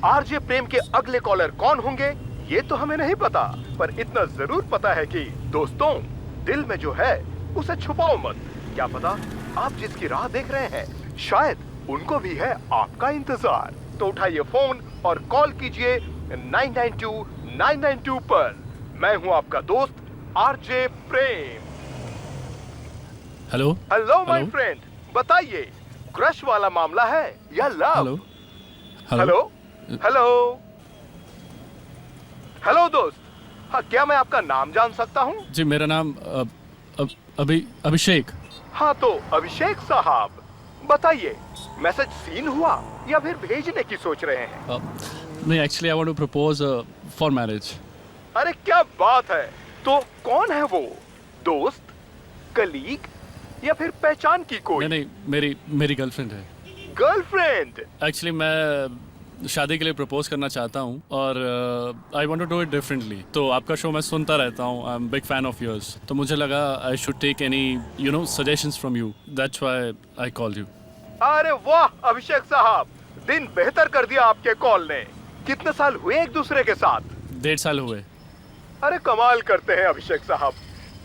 RJ प्रेम के अगले collar कौन होंगे ये तो हमें नहीं पता, पर इतना जरूर पता है कि दोस्तों, दिल में जो है उसे छुपाओ मत। क्या पता आप जिसकी राह देख रहे हैं शायद उनको भी है आपका इंतजार। तो उठाइए फोन और कॉल कीजिए 992-992 पर। मैं हूं आपका दोस्त RJ Prem. Hello hello my friend, बताइए क्रश वाला मामला है या love? Hello hello hello hello दोस्त, हाँ क्या मैं आपका नाम जान सकता हूँ? जी, मेरा नाम अभिषेक। हाँ तो अभिषेक साहब बताइए, मैसेज सीन हुआ या फिर भेजने की सोच रहे हैं? नहीं, actually I want to propose for marriage. अरे क्या बात है, तो कौन है वो? दोस्त, कलीग या फिर पहचान की कोई? नहीं, मेरी गर्लफ्रेंड है। गर्लफ्रेंड? एक्चुअली मैं शादी के लिए प्रपोज करना चाहता हूँ और I want to do it differently. तो आपका शो मैं सुनता रहता हूँ, I am big fan of yours. तो मुझे लगा I should take any suggestions from you, that's why I called you. अरे वाह अभिषेक साहब, दिन बेहतर कर दिया आपके कॉल ने। कितने साल हुए एक दूसरे के साथ? 1.5 साल हुए। अरे कमाल करते हैं अभिषेक साहब,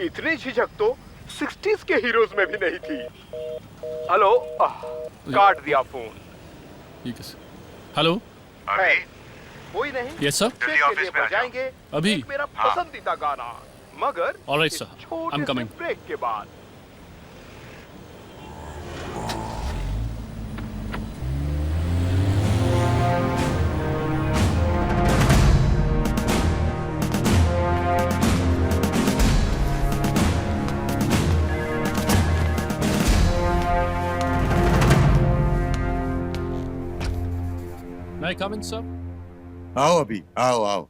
इतनी झिझक तो 60s के हीरोज में भी नहीं थी। हेलो, काट दिया फोन। ठीक है सर। हेलो, है कोई नहीं? Yes sir. जल्दी ऑफिस में जाएंगे अभी? एक मेरा पसंदीदा गाना, मगर ऑलराइट इस सर, आई छोटे एम से कमिंग। ब्रेक के बाद। May I come in, sir? आओ अभी, आओ आओ।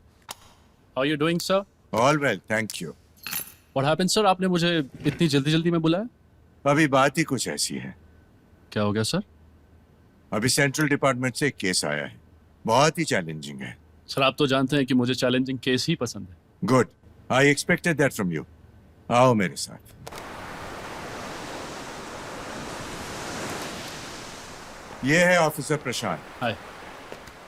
How are you doing, sir? All well, thank you. What happened, sir? आपने मुझे इतनी जल्दी में बुलाया? अभी बात ही कुछ ऐसी है। क्या हो गया सर? अभी सेंट्रल डिपार्टमेंट से एक केस आया है, बहुत ही चैलेंजिंग है। सर आप तो जानते हैं कि मुझे चैलेंजिंग केस ही पसंद है। Good, I expected that from you. आओ मेरे साथ। ये है ऑफिसर प्रशांत। हाय।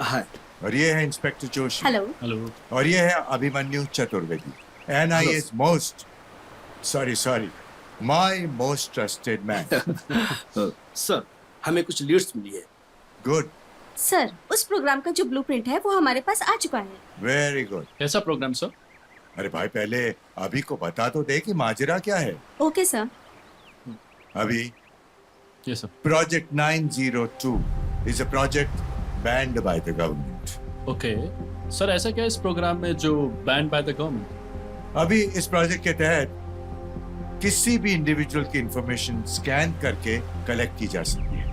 हाय। और ये है इंस्पेक्टर जोशी। हेलो। हेलो। और ये है Abhimanyu Chaturvedi, NIA's my most trusted man. Sir, हमें कुछ लीड्स मिली है। गुड, सर, उस प्रोग्राम का जो ब्लूप्रिंट है वो हमारे पास आ चुका है। Very good. कैसा प्रोग्राम सर? अरे भाई, पहले अभी को बता तो दे कि माजरा क्या है। Okay sir. अभी yes sir. Project 902 is a project banned by the government. Okay sir, ऐसा क्या है इस प्रोग्राम में जो बैंड बाय द गवर्नमेंट? अभी इस प्रोजेक्ट के तहत किसी भी इंडिविजुअल की इंफॉर्मेशन स्कैन करके कलेक्ट की जा सकती है।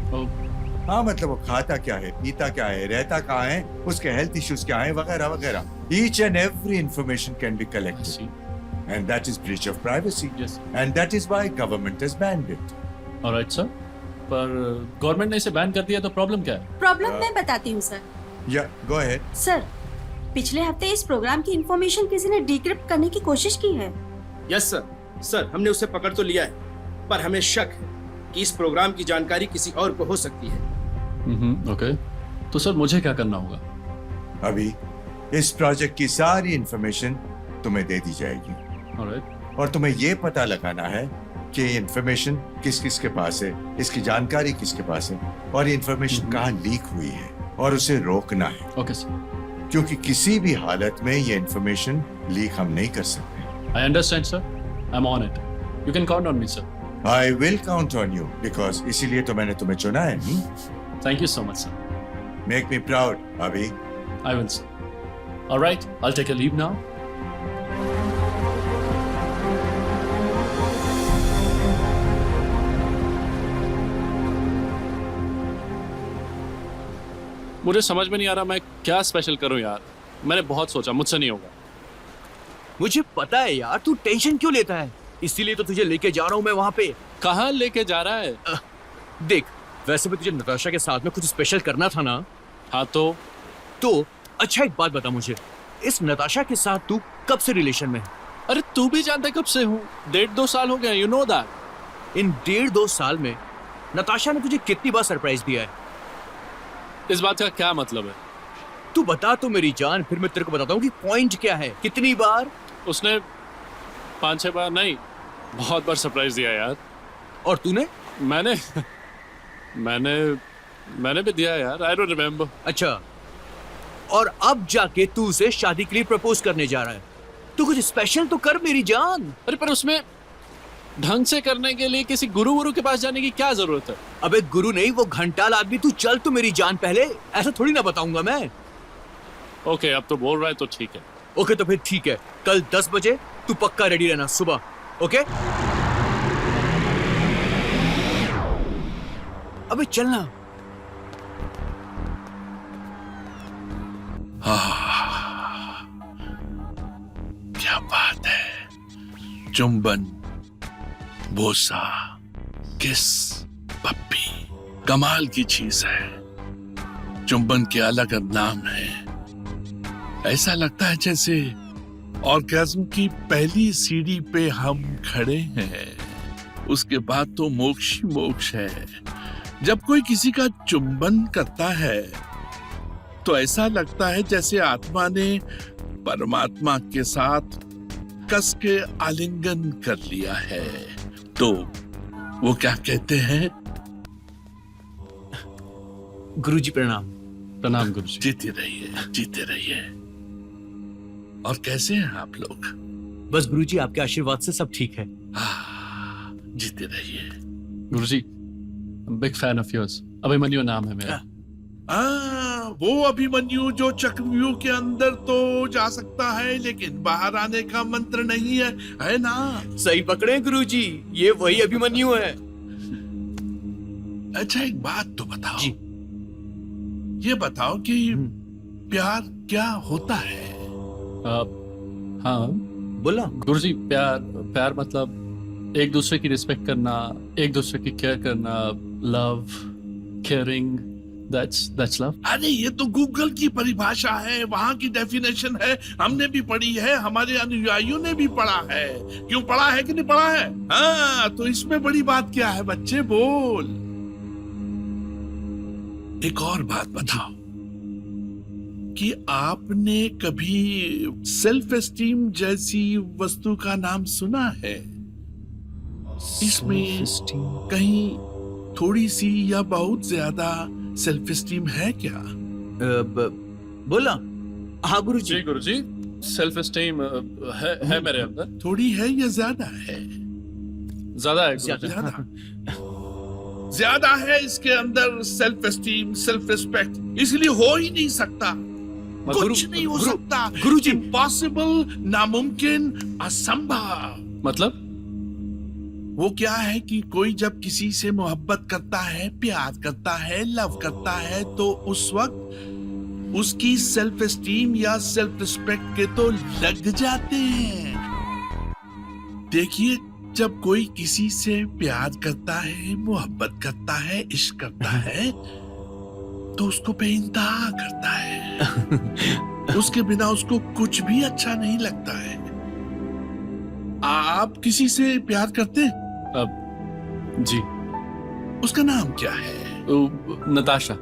हाँ, मतलब वो खाता क्या है, पीता क्या है, रहता कहाँ है, उसके हेल्थ इश्यूज क्या है, वगैरह वगैरह। Each and every information can be collected, and that is breach of privacy. Yes. And that is why government has banned it. Alright sir, पर गवर्नमेंट ने इसे बैन कर दिया तो प्रॉब्लम क्या है? प्रॉब्लम मैं बताती हूँ sir. Yeah, go ahead. Sir, पिछले हफ्ते इस प्रोग्राम की इंफॉर्मेशन किसी ने डिक्रिप्ट करने की कोशिश की है। Yes sir. सर, हमने उसे पकड़ तो लिया है, पर हमें शक है कि इस प्रोग्राम की जानकारी किसी और को हो सकती है। ओके, तो सर मुझे क्या करना होगा? अभी इस प्रोजेक्ट की सारी इंफॉर्मेशन तुम्हें दे दी जाएगी। ऑलराइट। और तुम्हें ये पता लगाना है कि ये इंफॉर्मेशन किस किस के पास है, इसकी जानकारी किसके पास है, और ये इंफॉर्मेशन कहाँ लीक हुई है, और उसे रोकना है। Okay sir. क्योंकि किसी भी हालत में ये इंफॉर्मेशन लीक हम नहीं कर सकते। I understand sir, I am on it, you can count on me sir. I will count on you, because इसीलिए तो मैंने तुम्हें चुना है। Thank you so much sir. Make me proud अभी। I will sir. Alright, I will take a leave now. मुझे समझ में नहीं आ रहा मैं क्या स्पेशल करूं यार। मैंने बहुत सोचा, मुझसे नहीं होगा। मुझे पता है यार, तू टेंशन क्यों लेता है, इसीलिए तो तुझे लेके जा रहा हूँ मैं वहाँ पे। कहाँ लेके जा रहा है? देख, वैसे भी तुझे नताशा के साथ में कुछ स्पेशल करना था ना। हाँ तो अच्छा एक बात बता मुझे, इस नताशा के साथ तू कब से रिलेशन में है? अरे तू भी जानता है कब से हूँ, 1.5-2 साल हो गए, यू नो दैट। इन 1.5-2 साल में नताशा ने तुझे कितनी बार सरप्राइज दिया है? इस बात का क्या मतलब है? तू बता तो मेरी जान, फिर मैं तेरे को बताता हूँ कि पॉइंट क्या है। कितनी बार? उसने 5-6 बार नहीं, बहुत बार सरप्राइज दिया यार। और तूने? मैंने मैंने भी दिया यार, आई डोंट रिमेम्बर। अच्छा, और अब जाके तू उसे शादी के लिए प्रपोज करने जा रहा है। तू कुछ स्पेशल तो कर मेरी जान। अरे पर उसमें ढंग से करने के लिए किसी गुरु के पास जाने की क्या जरूरत है? अबे गुरु नहीं, वो घंटाल आदमी। तू चल तो मेरी जान पहले, ऐसा थोड़ी ना बताऊंगा मैं। ओके, अब तो बोल रहा है तो ठीक है। ओके तो फिर ठीक है, कल 10 बजे तू पक्का रेडी रहना सुबह। ओके? अबे चलना। क्या बात है। चुंबन, बोसा, किस, पप्पी, कमाल की चीज है। चुंबन के अलग अलग नाम है। ऐसा लगता है जैसे ऑर्गेज्म की पहली सीढ़ी पे हम खड़े हैं। उसके बाद तो मोक्ष ही मोक्ष है। जब कोई किसी का चुंबन करता है तो ऐसा लगता है जैसे आत्मा ने परमात्मा के साथ कस के आलिंगन कर लिया है। तो वो क्या कहते हैं? गुरुजी प्रणाम। प्रणाम गुरुजी। जीते रहिए, जीते रहिए। और कैसे हैं आप लोग? बस गुरुजी आपके आशीर्वाद से सब ठीक है। जीते रहिए। गुरुजी, big fan of yours. Abhimanyu नाम है मेरा। वो अभिमन्यु जो चक्रव्यूह के अंदर तो जा सकता है लेकिन बाहर आने का मंत्र नहीं है ना? सही पकड़े गुरुजी, ये वही अभिमन्यु है। अच्छा एक बात तो बताओ जी। ये बताओ कि प्यार क्या होता है? हाँ बोला गुरुजी, प्यार मतलब एक दूसरे की रिस्पेक्ट करना, एक दूसरे की केयर करना, लव, केयरिंग, that's love। अरे ये तो गूगल की परिभाषा है, वहाँ की डेफिनेशन है। हमने भी पढ़ी है, हमारे अनुयायियों ने भी पढ़ा है। क्यों पढ़ा है कि नहीं पढ़ा है? हाँ, तो इसमें बड़ी बात क्या है बच्चे? बोल। एक और बात बताओ कि आपने कभी सेल्फ एस्टीम जैसी वस्तु का नाम सुना है? इसमें कहीं थोड़ी सी या बहुत ज्यादा सेल्फ एस्टीम है क्या? बोला हाँ गुरुजी। जी गुरुजी, सेल्फ एस्टीम है मेरे अंदर। थोड़ी है या ज्यादा है? ज्यादा है गुरुजी। ज्यादा है इसके अंदर सेल्फ एस्टीम, सेल्फ रिस्पेक्ट। इसलिए हो ही नहीं सकता, कुछ नहीं हो सकता। गुरुजी, इम्पॉसिबल, नामुमकिन, असंभव। मतलब वो क्या है कि कोई जब किसी से मोहब्बत करता है, प्यार करता है, लव करता है, तो उस वक्त उसकी सेल्फ एस्टीम या सेल्फ रिस्पेक्ट के तो लग जाते हैं। देखिए, जब कोई किसी से प्यार करता है, मोहब्बत करता है, इश्क करता है, तो उसको बेइंतहा करता है। उसके बिना उसको कुछ भी अच्छा नहीं लगता है। आप किसी से प्यार करते हैं? जी। उसका नाम क्या है? नताशा।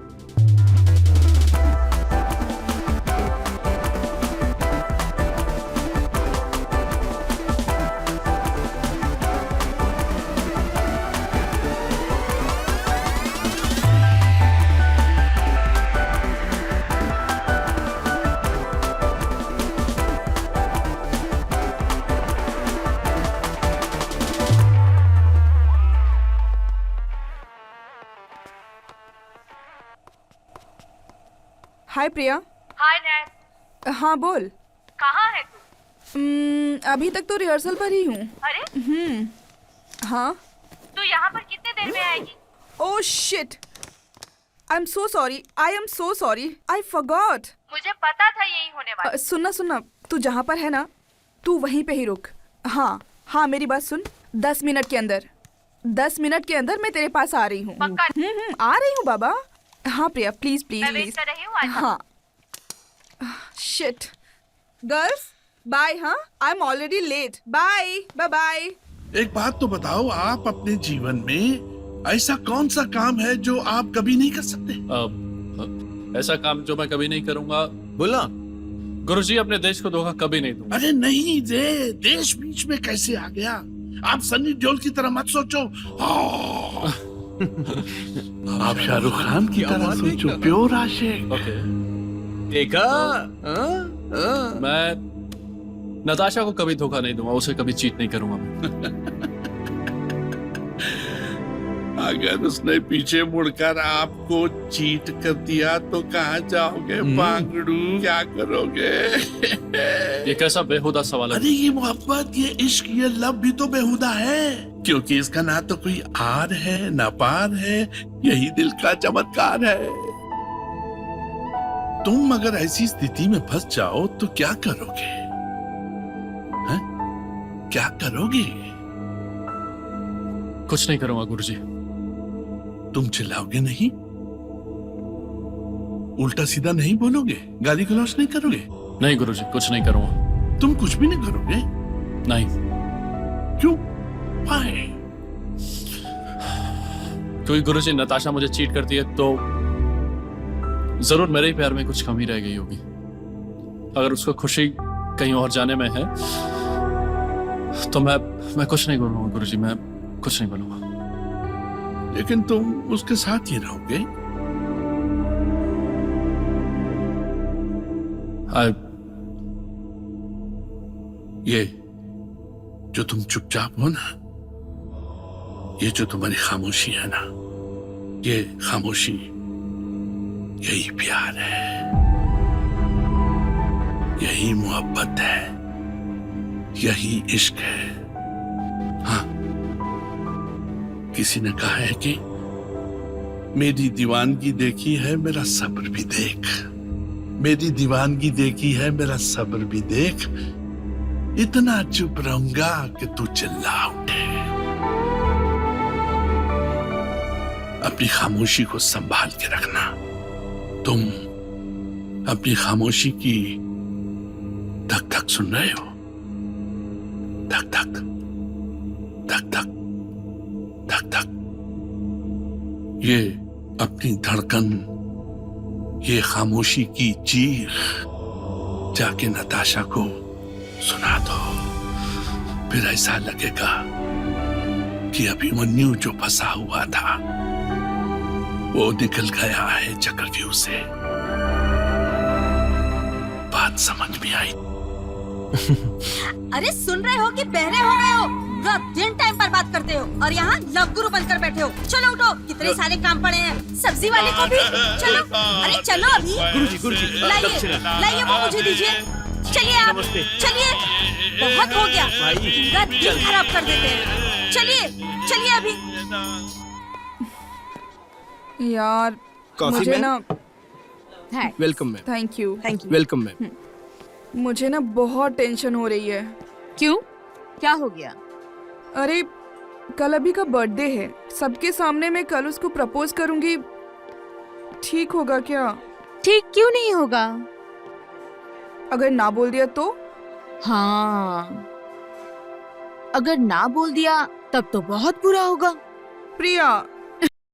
हाय प्रिया। हाय नैन। हाँ बोल। कहाँ है तू? अभी तक तो रिहर्सल पर ही हूँ। अरे हाँ। तू यहाँ पर कितने देर में आएगी? Oh shit, I am so sorry, I forgot. मुझे पता था यही होने वाला। सुनना, तू जहाँ पर है ना, तू वहीं पे ही रुक। हाँ मेरी बात सुन। 10 मिनट के अंदर मैं तेरे पास आ रही हूँ। पक्का? आ रही हूँ बाबा। हाँ प्रिया, प्लीज मैं वेट कर रही हूँ। हाँ। Shit girls, bye. हाँ, I am already late. Bye bye. एक बात तो बताओ, आप अपने जीवन में ऐसा कौन सा काम है जो आप कभी नहीं कर सकते? ऐसा काम जो मैं कभी नहीं करूंगा। बोला गुरुजी, अपने देश को धोखा कभी नहीं दूंगा। अरे नहीं रे, देश बीच में कैसे आ गया? आप सन्नी देओल की तरह मत सोचो। आप शाहरुख खान की तरह सोचो, प्योर आशिक। ओके, देखा? मैं नताशा को कभी धोखा नहीं दूंगा, उसे कभी चीट नहीं करूंगा मैं। अगर उसने पीछे मुड़कर आपको चीट कर दिया तो कहाँ जाओगे पांगड़ू? क्या करोगे? ये कैसा बेहुदा सवाल है? अरे ये मोहब्बत, ये इश्क, ये लव भी तो बेहुदा है, क्योंकि इसका ना तो कोई आर है ना पार है, यही दिल का चमत्कार है। तुम अगर ऐसी स्थिति में फंस जाओ तो क्या करोगे? हैं? क्या करोगे? कुछ नहीं करूंगा गुरुजी। तुम चिल्लाओगे नहीं, उल्टा सीधा नहीं बोलोगे, गाली गलौज नहीं करोगे? नहीं गुरुजी, कुछ नहीं करूंगा। तुम कुछ भी नहीं करोगे? नहीं। क्यों? Why? क्योंकि गुरुजी, नताशा मुझे चीट करती है तो जरूर मेरे ही प्यार में कुछ कमी रह गई होगी। अगर उसको खुशी कहीं और जाने में है तो मैं कुछ नहीं बोलूंगा गुरुजी, मैं कुछ नहीं बोलूंगा। लेकिन तुम उसके साथ ही रहोगे? ये जो तुम चुपचाप हो ना, ये जो तुम्हारी खामोशी है ना, ये खामोशी यही प्यार है, यही मोहब्बत है, यही इश्क है। हाँ, किसी ने कहा है कि मेरी दीवानगी देखी है, मेरा सब्र भी देख। मेरी दीवानगी देखी है, मेरा सब्र भी देख। इतना चुप रहूंगा कि तू चिल्ला उठे। अपनी खामोशी को संभाल के रखना। तुम अपनी खामोशी की धक धक सुन रहे हो? धक धक धक धक धक धक। ये अपनी धड़कन, ये खामोशी की चीख जाके नताशा को सुना दो। फिर ऐसा लगेगा कि अभिमन्यु जो फंसा हुआ था वो निकल गया है चक्रव्यूह से। बात समझ में आई? अरे सुन रहे हो कि बहरे हो गए हो? रात दिन टाइम पर बात करते हो और यहाँ लव गुरु बनकर बैठे हो। चलो उठो, कितने सारे काम पड़े हैं। सब्जी वाले को भी चलो। अरे चलो अभी। गुरुजी लाइए लाइए, वो मुझे दीजिए। चलिए आप, चलिए, बहुत हो गया, पूरा दिन खराब कर देते हैं। चलिए चलिए अभी। यार कॉफी मुझे मैम? ना, welcome ma'am. Thank you. Welcome ma'am. मुझे ना बहुत टेंशन हो रही है। क्यों, क्या हो गया? अरे कल अभी का बर्थडे है, सबके सामने मैं कल उसको प्रपोज करूंगी, ठीक होगा क्या? ठीक क्यों नहीं होगा? अगर ना बोल दिया तो? हाँ, अगर ना बोल दिया तब तो बहुत बुरा होगा। प्रिया,